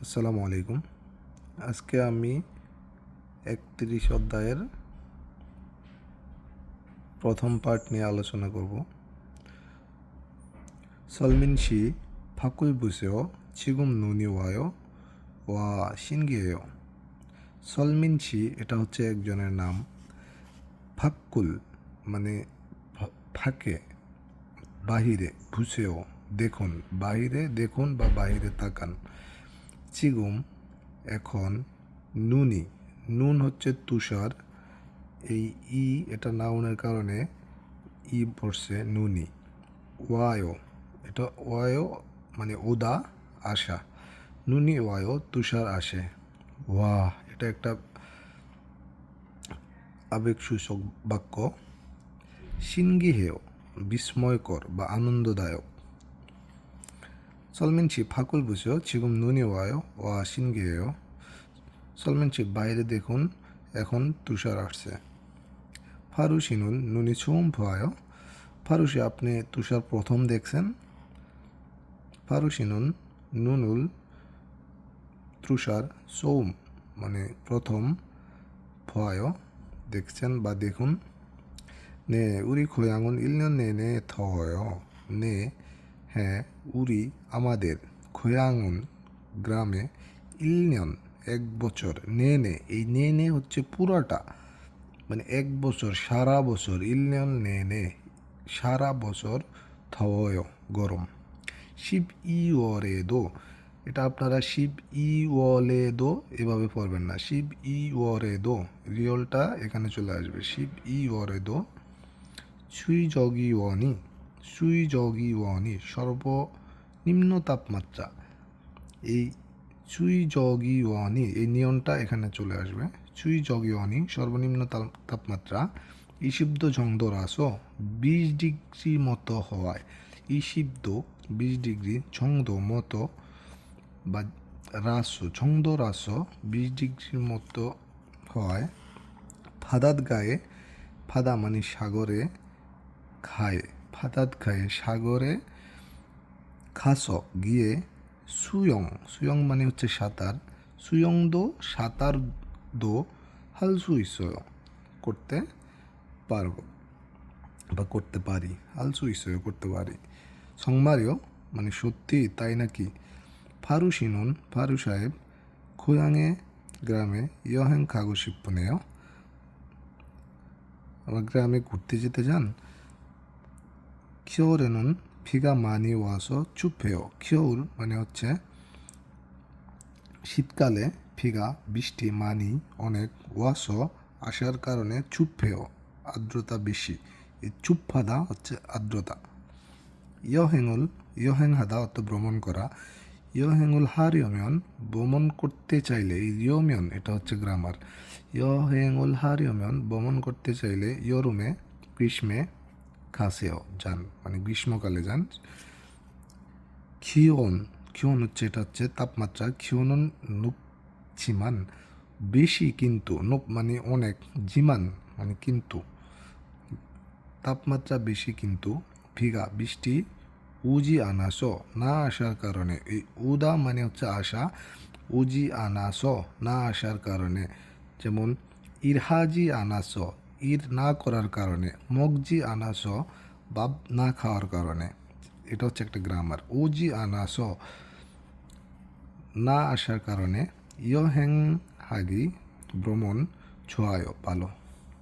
আসসালামু আলাইকুম। আজকে আমি ৩১ অধ্যায়ের প্রথম পার্ট নিয়ে আলোচনা করব। 설민시 ফাকুল부세요 지금 눈이 와요 와 신기해요। 설민시 এটা হচ্ছে একজনের নাম। ফাকুল মানে ফাঁকে, বাহিরে, বুসেও দেখুন, বাহিরে দেখুন বা বাহিরে তাকান। চিগুম এখন, নুনি নুন হচ্ছে তুষার, এই এটা নাউনের কারণে পড়ছে নুনি। ওয়ায়ো এটা ওয়ায়ো মানে ওদা আসা, নুনি ওয়ায়ো তুষার আসে। ওয়া এটা একটা আবেগসূচক বাক্য। 신기해요 বিস্ময়কর বা আনন্দদায়ক। 설민씨 ফাকুল বুঝো 지금 눈이 와요 와 신기해요। 설민씨 বাইরে দেখুন, এখন তুষার আসছে। ফারুশিনুন নুনি 처음 봐요। ফারুশি আপনি তুষার প্রথম দেখছেন। ফারুশিনুন নুনুল তুষার 처음 মানে প্রথম, 봐요 দেখছেন বা দেখুন। 네 우리 고향은 1년 내내 더워요। 네 হ্যাঁ, উরি আমাদের, 고향은 গ্রামে, 1년 এক বছর, নেনে এই নেনে হচ্ছে পুরাটা মানে এক বছর, সারা বছর, 1년 내내 সারা বছর, 더워요 গরম। 12월에도 এটা আপনারা 12월에도 এভাবে পড়বেন না, 12월에도 রিয়েলটা এখানে চলে আসবে। 12월에도 সুইজগিওয়ানি সর্বনিম্ন তাপমাত্রা, এই সুইজগিওয়ানি এই নিয়মটা এখানে চলে আসবে। সুইজগিওয়ানি সর্বনিম্ন তাপমাত্রা 20도 정도라서 20 ডিগ্রি মতো হওয়ায়, 20도 20 ডিগ্রি, 정도 মতো বা রাসো 정도라서 20 ডিগ্রির মতো হওয়ায়, 바닷가에 바다 মানে সাগরে, খায় 바닷가에 সাগরে, 가서 গিয়ে, 수영 মানে হচ্ছে সাঁতার, সাঁতার도 할 수 있어요 করতে পারবো বা করতে পারি, 할 수 있어요 করতে পারি। 정말요 মানে সত্যি তাই নাকি। ফারুশিনুন ফারু সাহেব 고향에 গ্রামে 여행 가고 싶으네요 আমার গ্রামে ঘুরতে যেতে চান। 겨울에는 비가 많이 와서 춥해요। 겨울 মানে হচ্ছে শীতকালে, 비가 বৃষ্টি, 많이 অনেক, 와서 আসার কারণে, 춥해요 আর্দ্রতা বেশি, এই 춥하다 হচ্ছে আর্দ্রতা। 여행하다 অর্থ ভ্রমণ করা। 여행을 하려면 ভ্রমণ করতে চাইলে, এই 려면 এটা হচ্ছে গ্রামার। 여행을 하려면 ভ্রমণ করতে চাইলে, 여름에 গ্রীষ্মে, 가세요 যান মানে গ্রীষ্মকালে যান। 기온 হচ্ছে এটা হচ্ছে তাপমাত্রা। 기온은 높지만 বেশি কিন্তু, 높 মানে অনেক, জিমান মানে কিন্তু, তাপমাত্রা বেশি কিন্তু, 비가 বৃষ্টি, 오지 않아서 না আসার কারণে, এই ওদা মানে হচ্ছে আসা, 오지 않아서 না আসার কারণে। যেমন 일하지 않아서 ইর না করার কারণে, 먹지 않아서 ভাত না খাওয়ার কারণে, এটা হচ্ছে একটা গ্রামার। 오지 않아서 না আসার কারণে, 여행하기 ভ্রমণ, 좋아요 ভালো।